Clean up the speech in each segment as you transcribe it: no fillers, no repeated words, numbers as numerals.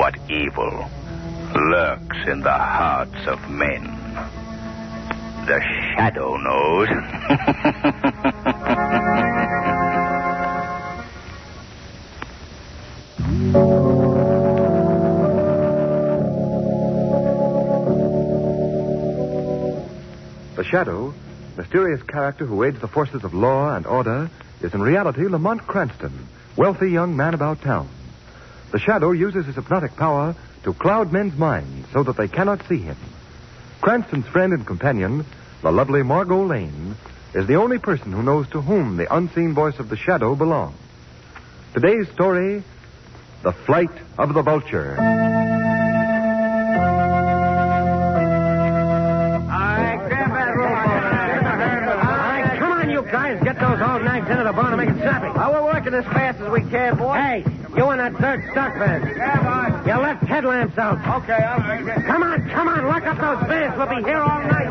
what evil lurks in the hearts of men. The shadow knows. The Shadow, mysterious character who aids the forces of law and order, is in reality Lamont Cranston, wealthy young man about town. The Shadow uses his hypnotic power to cloud men's minds so that they cannot see him. Cranston's friend and companion, the lovely Margot Lane, is the only person who knows to whom the unseen voice of the Shadow belongs. Today's story, The Flight of the Vulture. Guys, get those old nags into the barn and make it snappy. Oh, we're working as fast as we can, boy. Hey, you in that third stock van. Yeah, boss. You left headlamps out. Okay, all right. Come on, lock up those vans. We'll be here all night.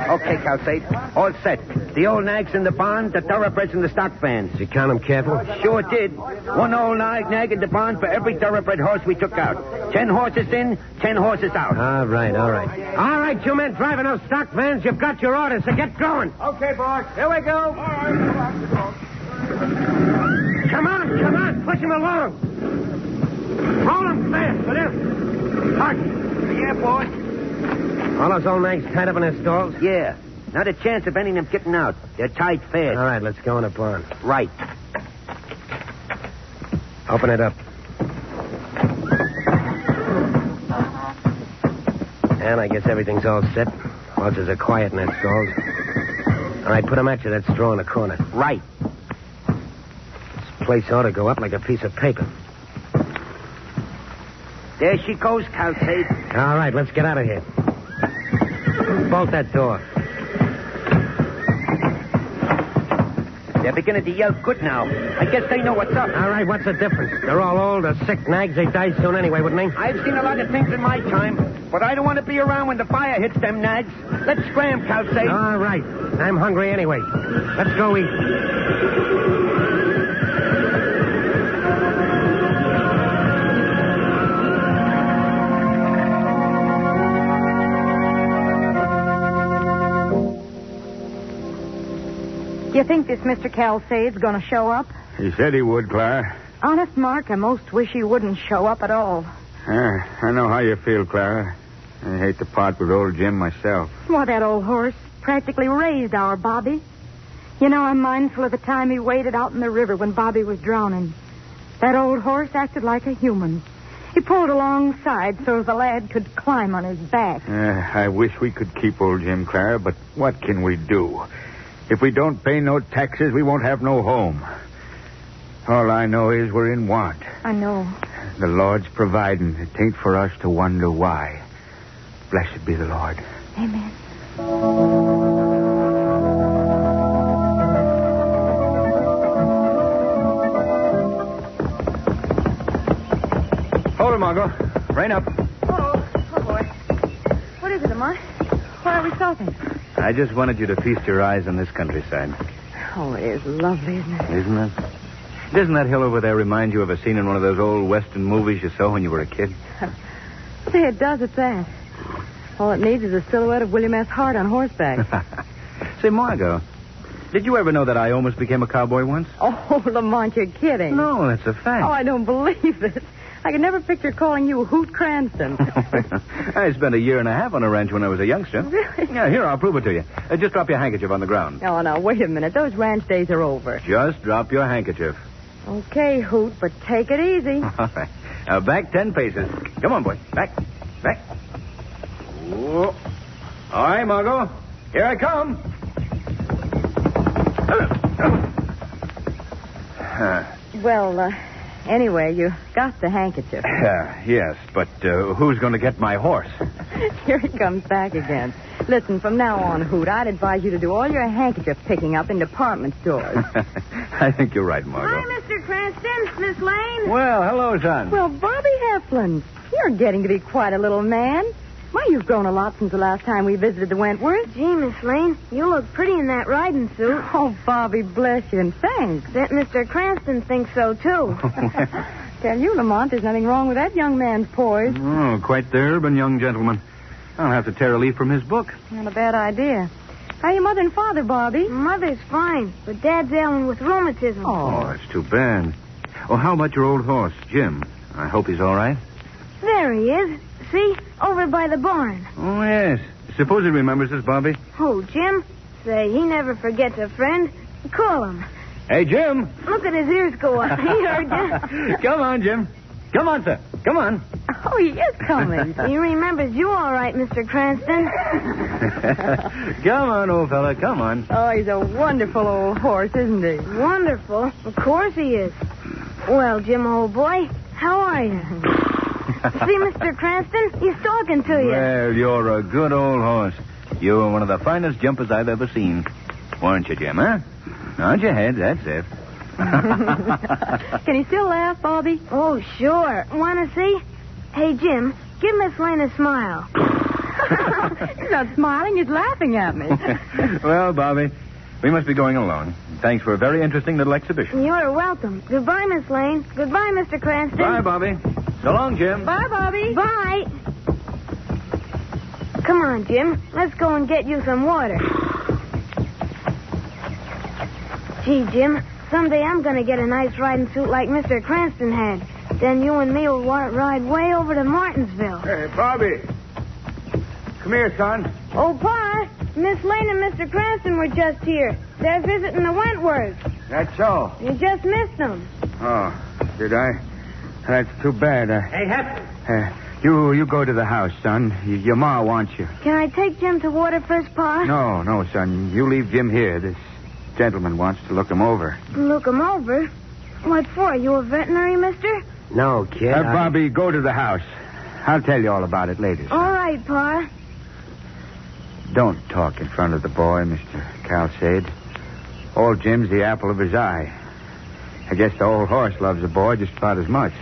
Okay, Calcade. All set. The old nags in the barn, the thoroughbreds in the stock vans. You count them careful? Sure did. One old nag in the barn for every thoroughbred horse we took out. 10 horses in, 10 horses out. All right. All right, you men driving those stock vans, you've got your orders, so get going. Okay, boss. Here we go. All right. Come on, push them along. Roll them fast, will you? Hark. Yeah, boss. All those old nags tied up in their stalls? Yeah. Not a chance of any of them getting out. They're tied fast. All right, let's go in the barn. Right. Open it up. And I guess everything's all set. Horses are quiet in that stalls. All right, put them at you, that straw in the corner. Right. This place ought to go up like a piece of paper. There she goes, Calcade. All right, let's get out of here. Bolt that door. They're beginning to yell good now. I guess they know what's up. All right, what's the difference? They're all old or sick nags. They die soon anyway, wouldn't they? I've seen a lot of things in my time, but I don't want to be around when the fire hits them nags. Let's scram, Calcade. All right. I'm hungry anyway. Let's go eat. Do you think this Mr. Calcade's going to show up? He said he would, Clara. Honest, Mark, I most wish he wouldn't show up at all. I know how you feel, Clara. I hate to part with old Jim myself. Why, that old horse practically raised our Bobby. You know, I'm mindful of the time he waited out in the river when Bobby was drowning. That old horse acted like a human. He pulled alongside so the lad could climb on his back. I wish we could keep old Jim, Clara, but what can we do? If we don't pay no taxes, we won't have no home. All I know is we're in want. I know. The Lord's providing. It ain't for us to wonder why. Blessed be the Lord. Amen. Hold it, Margot. Rein up. Oh, boy. What is it, Lamont? Why are we stopping? I just wanted you to feast your eyes on this countryside. Oh, it is lovely, isn't it? Isn't it? Doesn't that hill over there remind you of a scene in one of those old Western movies you saw when you were a kid? Say, it does at that. All it needs is a silhouette of William S. Hart on horseback. Say, Margot, did you ever know that I almost became a cowboy once? Oh, Lamont, you're kidding. No, that's a fact. Oh, I don't believe it. I could never picture calling you Hoot Cranston. I spent a year and a half on a ranch when I was a youngster. Really? Yeah, here, I'll prove it to you. Just drop your handkerchief on the ground. Oh, now, wait a minute. Those ranch days are over. Just drop your handkerchief. Okay, Hoot, but take it easy. All right. Now, back 10 paces. Come on, boy. Back. Whoa. All right, Margot. Here I come. Well, anyway, you got the handkerchief. Yes, but who's going to get my horse? Here he comes back again. Listen, from now on, Hoot, I'd advise you to do all your handkerchief picking up in department stores. I think you're right, Margot. Hi, Mr. Cranston. Miss Lane. Well, hello, son. Well, Bobby Heflin, you're getting to be quite a little man. Well, you've grown a lot since the last time we visited the Wentworth. Gee, Miss Lane, you look pretty in that riding suit. Oh, Bobby, bless you, and thanks. Bet Mr. Cranston thinks so, too. Tell you, Lamont, there's nothing wrong with that young man's poise. Oh, quite the urban young gentleman. I'll have to tear a leaf from his book. Not a bad idea. How are your mother and father, Bobby? Mother's fine, but Dad's ailing with rheumatism. Oh, that's too bad. Oh, how about your old horse, Jim? I hope he's all right. There he is. See? Over by the barn. Oh, yes. Suppose he remembers us, Bobby. Oh, Jim? Say, he never forgets a friend. Call him. Hey, Jim. Look at his ears go up. He heard you. Come on, Jim. Come on, sir. Come on. Oh, he is coming. He remembers you all right, Mr. Cranston. Come on, old fella. Come on. Oh, he's a wonderful old horse, isn't he? Wonderful. Of course he is. Well, Jim, old boy, how are you? See, Mr. Cranston? He's talking to you. Well, you're a good old horse. You were one of the finest jumpers I've ever seen. Weren't you, Jim, huh? Nod your head. That's it. Can he still laugh, Bobby? Oh, sure. Want to see? Hey, Jim, give Miss Lane a smile. He's not smiling. He's laughing at me. Well, Bobby, we must be going along. Thanks for a very interesting little exhibition. You're welcome. Goodbye, Miss Lane. Goodbye, Mr. Cranston. Bye, Bobby. So long, Jim. Bye, Bobby. Bye. Come on, Jim. Let's go and get you some water. Gee, Jim, someday I'm going to get a nice riding suit like Mr. Cranston had. Then you and me will ride way over to Martinsville. Hey, Bobby. Come here, son. Oh, Pa, Miss Lane and Mr. Cranston were just here. They're visiting the Wentworths. That's so. You just missed them. Oh, did I? That's too bad. Hey, Hep. You go to the house, son. Your ma wants you. Can I take Jim to water first, Pa? No, son. You leave Jim here. This gentleman wants to look him over. Look him over? What for? You a veterinary, mister? No, kid. Bobby, go to the house. I'll tell you all about it later. All right, Pa. Don't talk in front of the boy, Mr. Calcade. Old Jim's the apple of his eye. I guess the old horse loves the boy just about as much.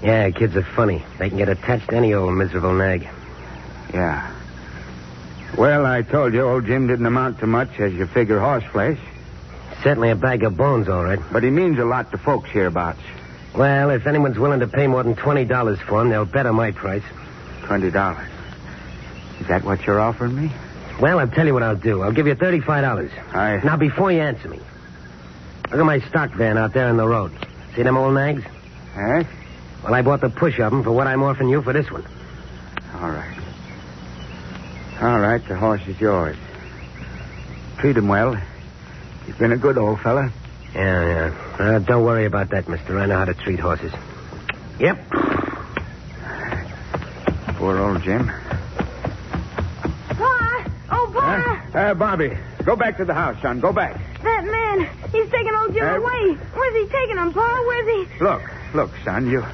Yeah, kids are funny. They can get attached to any old miserable nag. Yeah. Well, I told you old Jim didn't amount to much as you figure horse flesh. Certainly a bag of bones, all right. But he means a lot to folks hereabouts. Well, if anyone's willing to pay more than $20 for him, they'll bet on my price. $20. Is that what you're offering me? Well, I'll tell you what I'll do. I'll give you $35. Now, before you answer me, look at my stock van out there on the road. See them old nags? Yes? Well, I bought the push of them for what I'm offering you for this one. All right. All right, the horse is yours. Treat him well. He's been a good old fella. Yeah. Don't worry about that, mister. I know how to treat horses. Yep. Poor old Jim. Pa! Oh, Pa! Bobby, go back to the house, son. Go back. That man, he's taking old Jim away. Where's he taking him, Pa? Where's he? Look, son, you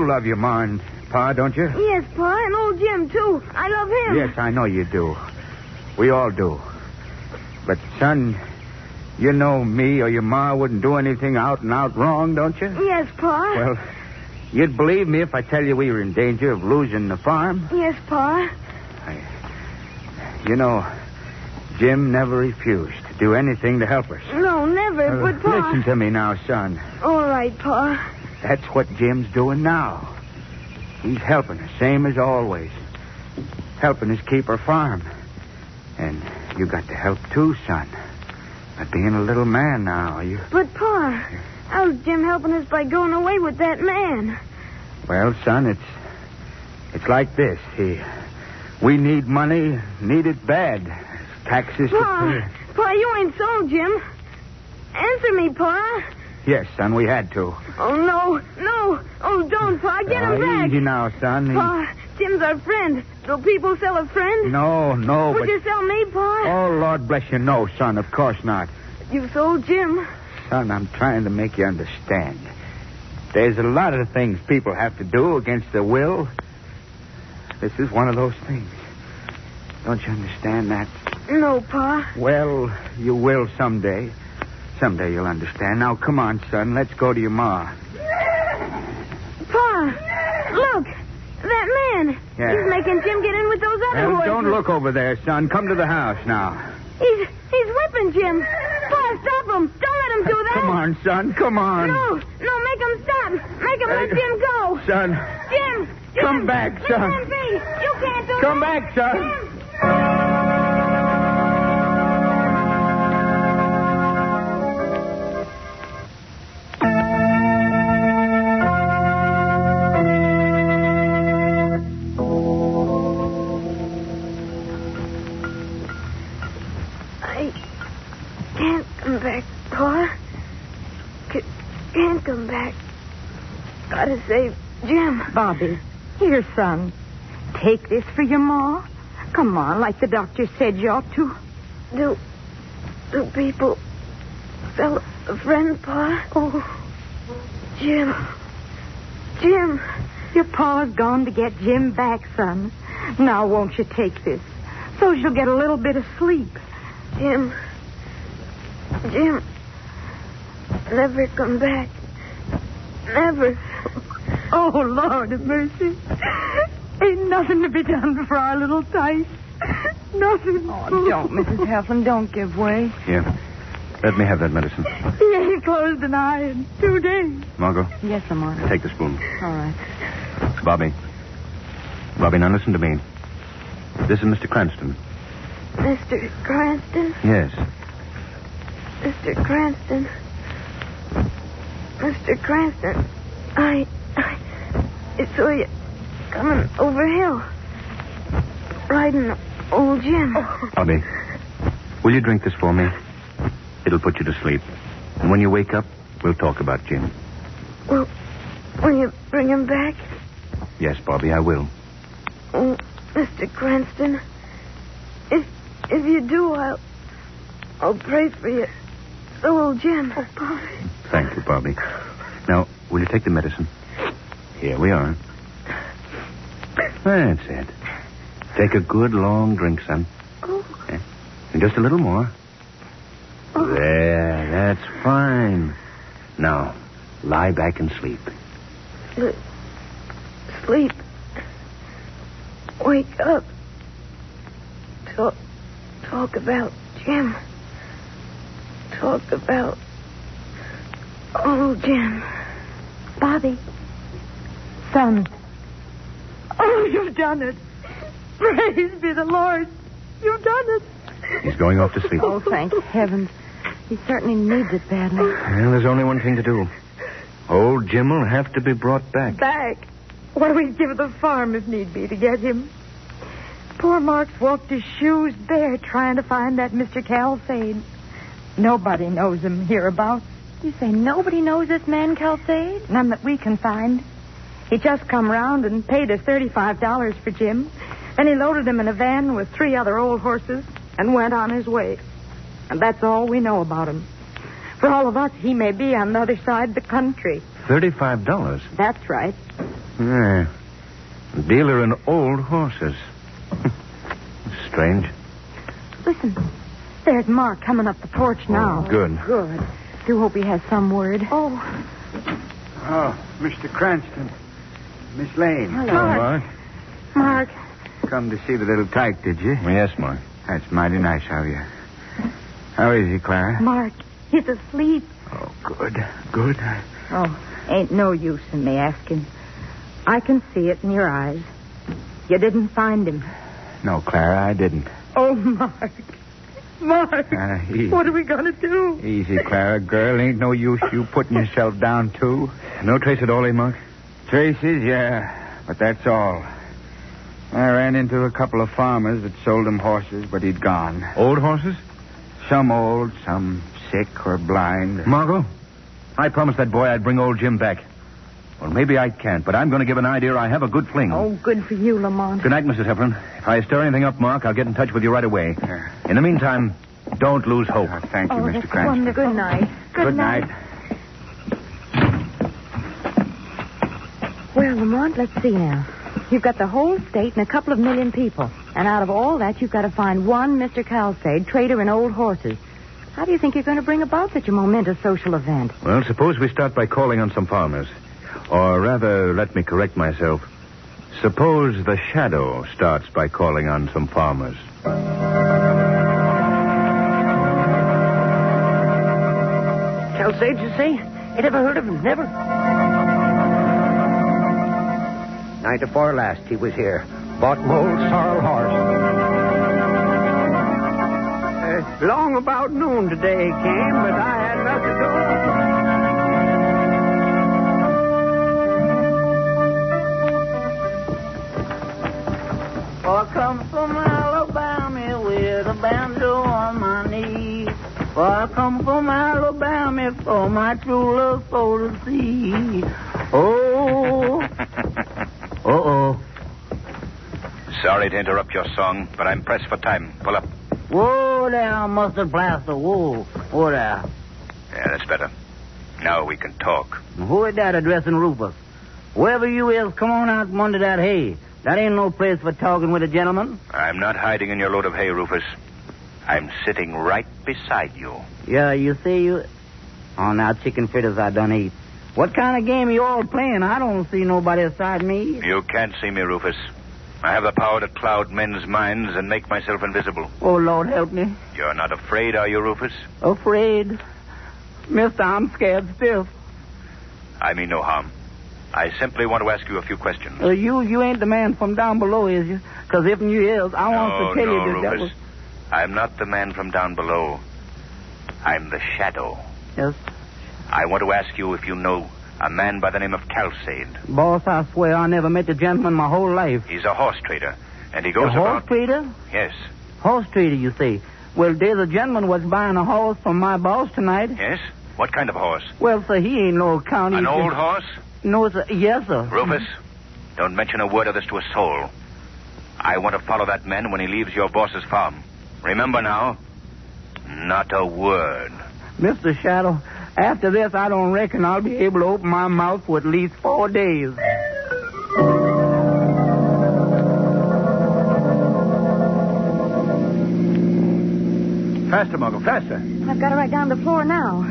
love your ma and Pa, don't you? Yes, Pa, and old Jim, too. I love him. Yes, I know you do. We all do. But, son, you know me or your ma wouldn't do anything out and out wrong, don't you? Yes, Pa. Well, you'd believe me if I tell you we were in danger of losing the farm. Yes, Pa. You know, Jim never refused to do anything to help us. No, never, but Pa... Listen to me now, son. All right, Pa. That's what Jim's doing now. He's helping us, same as always. Helping us keep our farm. And you got to help, too, son. By being a little man now, you... But, Pa, how's Jim helping us by going away with that man? Well, son, it's like this. We need money, need it bad. Taxes Pa, Pa, you ain't sold Jim. Answer me, Pa. Yes, son, we had to. Oh, no. Oh, don't, Pa. Get him back. Easy now, son. Pa, Jim's our friend. Do people sell a friend? No, Would but... you sell me, Pa? Oh, Lord bless you, no, son, of course not. You sold Jim. Son, I'm trying to make you understand. There's a lot of things people have to do against their will. This is one of those things. Don't you understand that? No, Pa. Well, you will someday. Someday you'll understand. Now, come on, son. Let's go to your ma. Pa, look. That man. Yeah. He's making Jim get in with those other horses. Don't look over there, son. Come to the house now. He's whipping Jim. Pa, stop him. Don't let him do that. Come on, son. Come on. No, make him stop. Make him let Jim go. Son. Jim. Come back, son. You can't do that. Come back, son. Jim. Can't come back. Gotta save Jim. Bobby, here, son. Take this for your ma. Come on, like the doctor said you ought to. Do people sell a friend, Pa? Oh, Jim. Your pa's gone to get Jim back, son. Now, won't you take this? So she'll get a little bit of sleep. Jim. Never come back. Never. Oh, Lord have mercy. Ain't nothing to be done for our little Tice. Nothing. Oh, don't, Mrs. Heflin. Don't give way. Here. Let me have that medicine. He ain't closed an eye in 2 days. Margot, Yes, Lamont. take the spoon. All right. Bobby, now listen to me. This is Mr. Cranston. Mr. Cranston? Yes. Mr. Cranston. Mr. Cranston. I saw you coming over hill. Riding old Jim. Bobby, will you drink this for me? It'll put you to sleep. And when you wake up, we'll talk about Jim. Well, will you bring him back? Yes, Bobby, I will. Oh, Mr. Cranston. If you do, I'll pray for you. So will Jim. Oh, Bobby. Thank you, Bobby. Now, will you take the medicine? Here we are. That's it. Take a good long drink, son. Oh. Yeah. And just a little more. Oh. There, that's fine. Now, lie back and sleep. Sleep. Wake up. Talk about Jim. Talk about old Jim. Bobby. Son. Oh, you've done it. Praise be the Lord. You've done it. He's going off to sleep. Oh, thank heavens. He certainly needs it badly. Well, there's only one thing to do. Old Jim will have to be brought back. Back? Why, we'd give the farm if need be to get him. Poor Mark's walked his shoes bare trying to find that Mr. Calsade. Nobody knows him hereabouts. You say nobody knows this man, Calsade? None that we can find. He just come round and paid us $35 for Jim. Then he loaded him in a van with 3 other old horses and went on his way. And that's all we know about him. For all of us, he may be on the other side of the country. $35? That's right. Yeah. Dealer in old horses. Strange. Listen, there's Mark coming up the porch now. Oh, good. Good. Do hope he has some word. Oh, Mr. Cranston. Miss Lane. Hello. Mark. Mark. Come to see the little tyke, did you? Yes, Mark. That's mighty nice of you. How is he, Clara? Mark, he's asleep. Oh, good. Oh, ain't no use in me asking. I can see it in your eyes. You didn't find him. No, Clara, I didn't. Oh, Mark. Mark, Easy. what are we going to do? Easy, Clara, girl. Ain't no use you putting yourself down, too. No trace at all, eh, Mark? Traces, yeah, but that's all. I ran into a couple of farmers that sold him horses, but he'd gone. Old horses? Some old, some sick or blind. Margot, I promised that boy I'd bring old Jim back. Well, maybe I can't, but I'm going to give an idea I have a good fling. Oh, good for you, Lamont. Good night, Mrs. Heflin. If I stir anything up, Mark, I'll get in touch with you right away. Yeah. In the meantime, don't lose hope. Thank you, Mr. That's Cranston. wonderful. Good night. Good night. Well, Lamont, let's see now. You've got the whole state and a couple of million people. And out of all that, you've got to find one Mr. Calsade, trader in old horses. How do you think you're going to bring about such a momentous social event? Well, suppose we start by calling on some farmers. Or rather, let me correct myself. Suppose the Shadow starts by calling on some farmers. Palisades, you say? You never heard of him? Never? Night before last, he was here. Bought an old sorrel horse. Long about noon today he came, but I had nothing to do. I come from Alabama with a banjo on my knee. I come from Alabama for my true love for to see. Oh. Uh-oh. Sorry to interrupt your song, but I'm pressed for time. Pull up. Whoa there, mustard plaster. Whoa. Whoa there. Yeah, that's better. Now we can talk. Who is that addressing Rufus? Whoever you is, come on out from under that hay. That ain't no place for talking with a gentleman. I'm not hiding in your load of hay, Rufus. I'm sitting right beside you. Yeah, you see you... Oh, now chicken fritters I done eat. What kind of game you all playing? I don't see nobody aside me. You can't see me, Rufus. I have the power to cloud men's minds and make myself invisible. Oh, Lord, help me. You're not afraid, are you, Rufus? Afraid? Mister, I'm scared stiff. I mean no harm. I simply want to ask you a few questions. You ain't the man from down below, is you? Because if you is, I want to tell you this. Rufus. I'm not the man from down below. I'm the Shadow. Yes? I want to ask you if you know a man by the name of Calcade. Boss, I swear I never met the gentleman my whole life. He's a horse trader, and he goes about... horse trader? Yes. Horse trader, you say? Well, there's a gentleman was buying a horse from my boss tonight. Yes? What kind of horse? Well, sir, he ain't no county... An old horse? No, sir. Yes, sir. Rufus, don't mention a word of this to a soul. I want to follow that man when he leaves your boss's farm. Remember now, not a word. Mr. Shadow, after this, I don't reckon I'll be able to open my mouth for at least 4 days. Faster, Margot, faster. I've got it right down the floor now.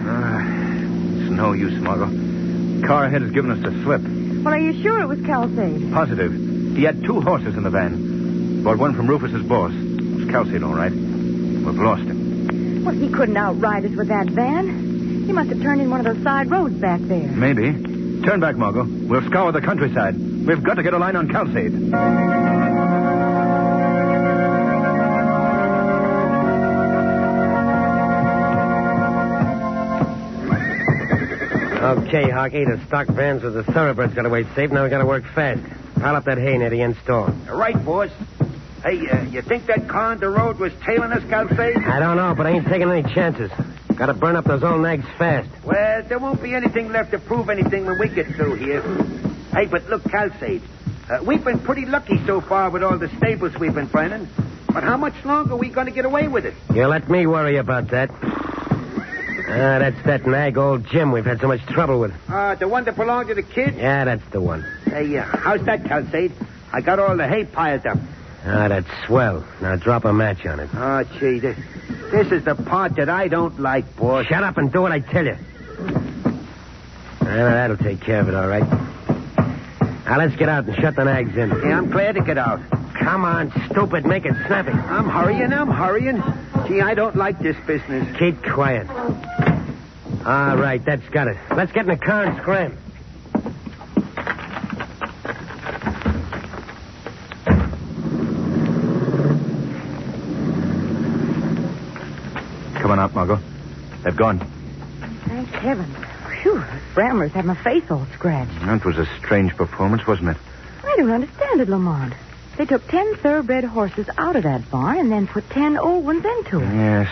It's no use, Margot. Car ahead has given us the slip. Well, are you sure it was Calcade? Positive. He had 2 horses in the van. Bought one from Rufus's boss. It was Calcade, all right. We've lost him. Well, he couldn't outride us with that van. He must have turned in one of those side roads back there. Maybe. Turn back, Margot. We'll scour the countryside. We've got to get a line on Calcade. Okay, Hockey, the stock vans with the thoroughbreds got to wait safe. Now we got to work fast. Pile up that hay near the end store. Right, boss. Hey, you think that car on the road was tailing us, Calcade? I don't know, but I ain't taking any chances. Got to burn up those old nags fast. Well, there won't be anything left to prove anything when we get through here. Hey, but look, Calcade, we've been pretty lucky so far with all the stables we've been finding. But how much longer are we going to get away with it? You let me worry about that. That's that nag, old Jim, we've had so much trouble with. The one that belonged to the kid? Yeah, that's the one. Hey, how's that, Calcade? I got all the hay piled up. That's swell. Now drop a match on it. Oh, gee, this is the part that I don't like, boss. Shut up and do what I tell you. That'll take care of it, all right. Now, let's get out and shut the nags in. Yeah, I'm glad to get out. Come on, stupid. Make it snappy. I'm hurrying. Gee, I don't like this business. Keep quiet. All right, that's got it. Let's get in the car and scram. Come on out, Margot. They've gone. Thank heaven. Phew, those Bramblers had my face all scratched. That was a strange performance, wasn't it? I don't understand it, Lamont. They took 10 thoroughbred horses out of that barn and then put 10 old ones into it. Yes.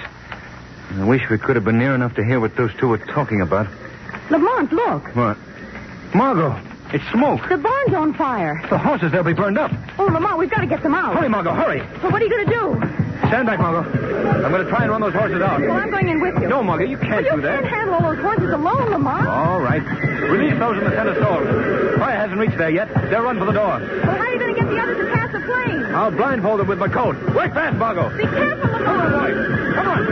I wish we could have been near enough to hear what those two were talking about. Lamont, look. What? Margot, it's smoke. The barn's on fire. The horses, they'll be burned up. Oh, Lamont, we've got to get them out. Hurry, Margot, hurry. Well, what are you going to do? Stand back, Margot. I'm going to try and run those horses out. Well, I'm going in with you. No, Margot, you can't do that. You can't handle all those horses alone, Lamont. All right. Release those in the center stall. Fire hasn't reached there yet. They'll run for the door. Well, how are you going to get the others to pass the flames? I'll blindfold them with my coat. Work fast, Margot. Be careful, Lamont. Come on, boys. Come on.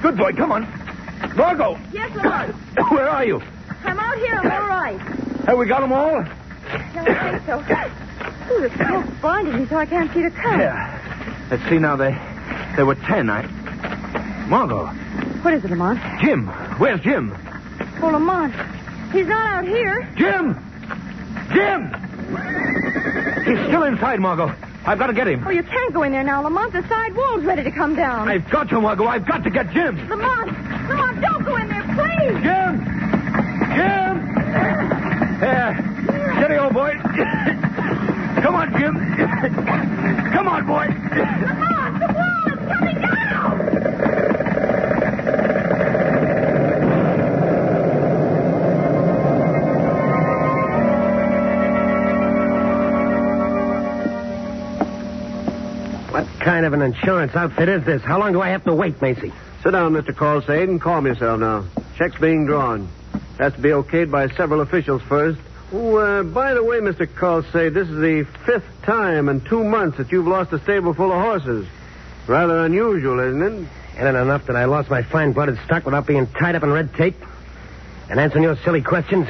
Good boy, come on. Margot! Yes, Lamont. Where are you? I'm out here. I'm all right. Have we got them all? No, I think so. Ooh, the smoke's blinding me so I can't see the car. Yeah. Let's see now. There were 10. Margot. What is it, Lamont? Jim. Where's Jim? Oh, Lamont. He's not out here. Jim! Jim! He's still inside, Margot. I've got to get him. Oh, you can't go in there now, Lamont. The side wall's ready to come down. I've got to, Margot. I've got to get Jim. Lamont, don't go in there, please. Jim! Jim! Steady, old boy. Come on, Jim. Come on, boy. Lamont, the wall is coming down. What kind of an insurance outfit is this? How long do I have to wait, Macy? Sit down, Mr. Calsade, and calm yourself now. Check's being drawn. Has to be okayed by several officials first. Oh, by the way, Mr. Calsade, this is the 5th time in 2 months that you've lost a stable full of horses. Rather unusual, isn't it? Isn't it enough that I lost my fine-blooded stock without being tied up in red tape? And answering your silly questions?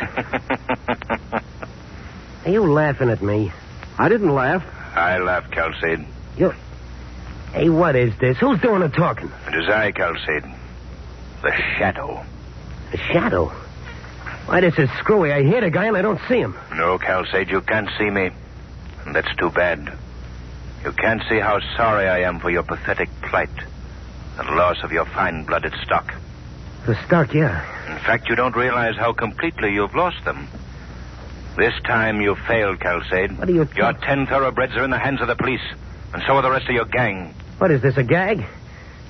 Are you laughing at me? I didn't laugh. I laughed, Calcade. You... Hey, what is this? Who's doing the talking? It is I, Calcade. The Shadow. The Shadow? Why, this is screwy. I hear the guy and I don't see him. No, Calcade, you can't see me. And that's too bad. You can't see how sorry I am for your pathetic plight. The loss of your fine-blooded stock. The stock, yeah. In fact, you don't realize how completely you've lost them. This time you've failed, Calcade. What are you... Your 10 thoroughbreds are in the hands of the police. And so are the rest of your gang. What is this, a gag?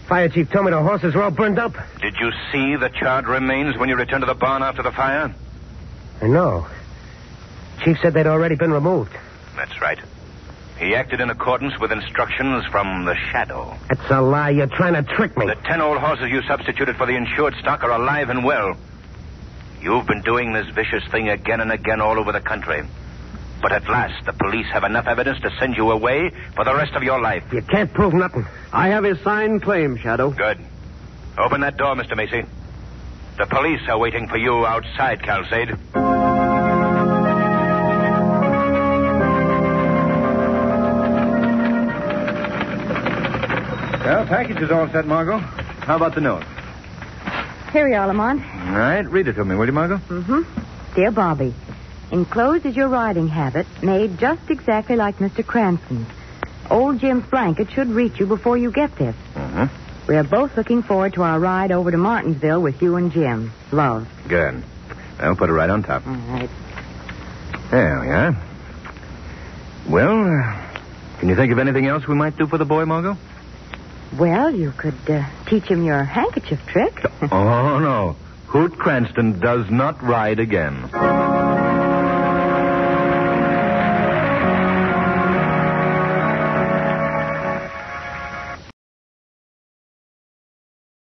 Fire chief told me the horses were all burned up. Did you see the charred remains when you returned to the barn after the fire? I know. Chief said they'd already been removed. That's right. He acted in accordance with instructions from the Shadow. That's a lie. You're trying to trick me. The 10 old horses you substituted for the insured stock are alive and well. You've been doing this vicious thing again and again all over the country. But at last, the police have enough evidence to send you away for the rest of your life. You can't prove nothing. I have his signed claim, Shadow. Good. Open that door, Mr. Macy. The police are waiting for you outside, Calcade. Well, package is all set, Margot. How about the note? Here we are, Lamont. All right, read it to me, will you, Margot? Mm-hmm. Dear Bobby, enclosed is your riding habit, made just exactly like Mr. Cranston's. Old Jim's blanket should reach you before you get this. Mm-hmm. We are both looking forward to our ride over to Martinsville with you and Jim. Love. Good. I'll put it right on top. All right. There we are. Well, can you think of anything else we might do for the boy, Margot? Well, you could teach him your handkerchief trick. Oh, no. Hoot Cranston does not ride again.